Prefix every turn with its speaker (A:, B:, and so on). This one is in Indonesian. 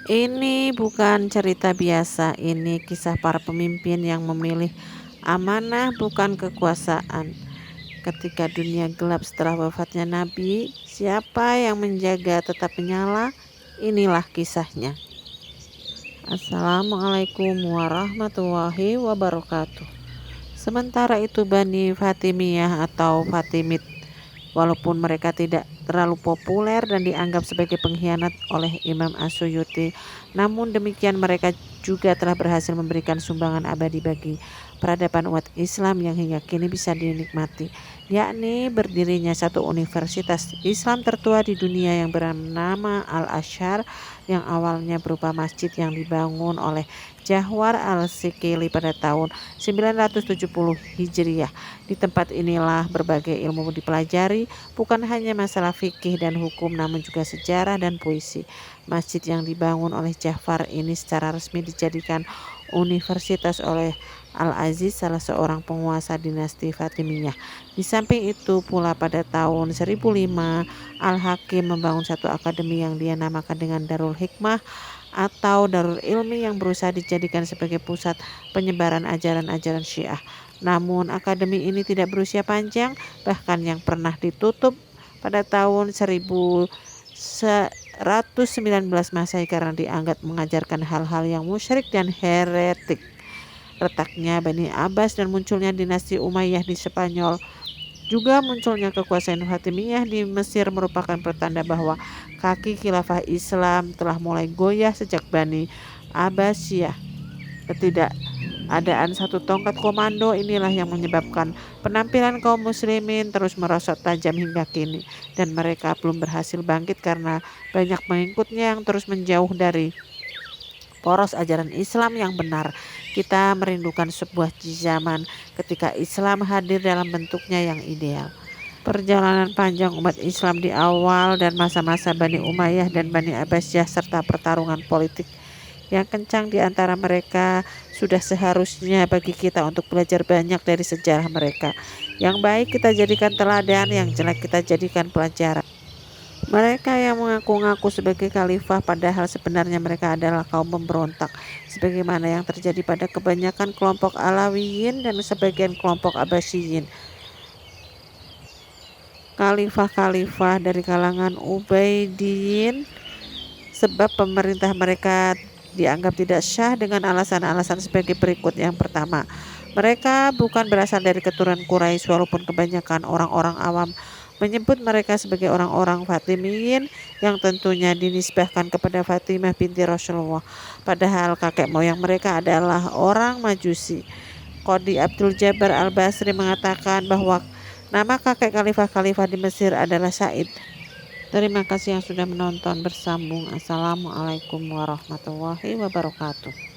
A: Ini bukan cerita biasa, ini kisah para pemimpin yang memilih amanah bukan kekuasaan. Ketika dunia gelap setelah wafatnya Nabi, siapa yang menjaga tetap menyala? Inilah kisahnya. Assalamualaikum warahmatullahi wabarakatuh. Sementara itu Bani Fatimiyah atau Fatimid, walaupun mereka tidak terlalu populer dan dianggap sebagai pengkhianat oleh Imam Asyuyuti, namun demikian mereka juga telah berhasil memberikan sumbangan abadi bagi peradaban umat Islam yang hingga kini bisa dinikmati, yakni berdirinya satu universitas Islam tertua di dunia yang bernama Al-Azhar, yang awalnya berupa masjid yang dibangun oleh Jahwar al-Sikili pada tahun 970 Hijriah. Di tempat inilah berbagai ilmu dipelajari, bukan hanya masalah fikih dan hukum, namun juga sejarah dan puisi. Masjid yang dibangun oleh Ja'far ini secara resmi dijadikan universitas oleh Al-Aziz, salah seorang penguasa dinasti Fatimiyah. Di samping itu pula pada tahun 1005, Al-Hakim membangun satu akademi yang dia namakan dengan Darul Hikmah atau Darul Ilmi, yang berusaha dijadikan sebagai pusat penyebaran ajaran-ajaran Syiah. Namun akademi ini tidak berusia panjang, bahkan yang pernah ditutup pada tahun 1119 Masehi karena dianggap mengajarkan hal-hal yang musyrik dan heretik. Retaknya Bani Abbas dan munculnya dinasti Umayyah di Spanyol, juga munculnya kekuasaan Fatimiyah di Mesir merupakan pertanda bahwa kaki khilafah Islam telah mulai goyah sejak Bani Abbasiyah. Ketidakadaan satu tongkat komando inilah yang menyebabkan penampilan kaum muslimin terus merosot tajam hingga kini, dan mereka belum berhasil bangkit karena banyak pengikutnya yang terus menjauh dari poros ajaran Islam yang benar. Kita merindukan sebuah zaman ketika Islam hadir dalam bentuknya yang ideal. Perjalanan panjang umat Islam di awal dan masa-masa Bani Umayyah dan Bani Abbasiyah serta pertarungan politik yang kencang di antara mereka sudah seharusnya bagi kita untuk belajar banyak dari sejarah mereka. Yang baik kita jadikan teladan, yang jelek kita jadikan pelajaran. Mereka yang mengaku-ngaku sebagai khalifah padahal sebenarnya mereka adalah kaum pemberontak, sebagaimana yang terjadi pada kebanyakan kelompok Alawiyin dan sebagian kelompok Abbasiyin. Khalifah-khalifah dari kalangan Ubaidiyyin, sebab pemerintah mereka dianggap tidak syah dengan alasan-alasan sebagai berikut. Yang pertama, mereka bukan berasal dari keturunan Quraisy, walaupun kebanyakan orang-orang awam menyebut mereka sebagai orang-orang Fatimiyin yang tentunya dinisbahkan kepada Fatimah binti Rasulullah, padahal kakek moyang mereka adalah orang Majusi. Qadi Abdul Jabbar Al-Basri mengatakan bahwa nama kakek khalifah-khalifah di Mesir adalah Said. Terima kasih yang sudah menonton. Bersambung. Assalamualaikum warahmatullahi wabarakatuh.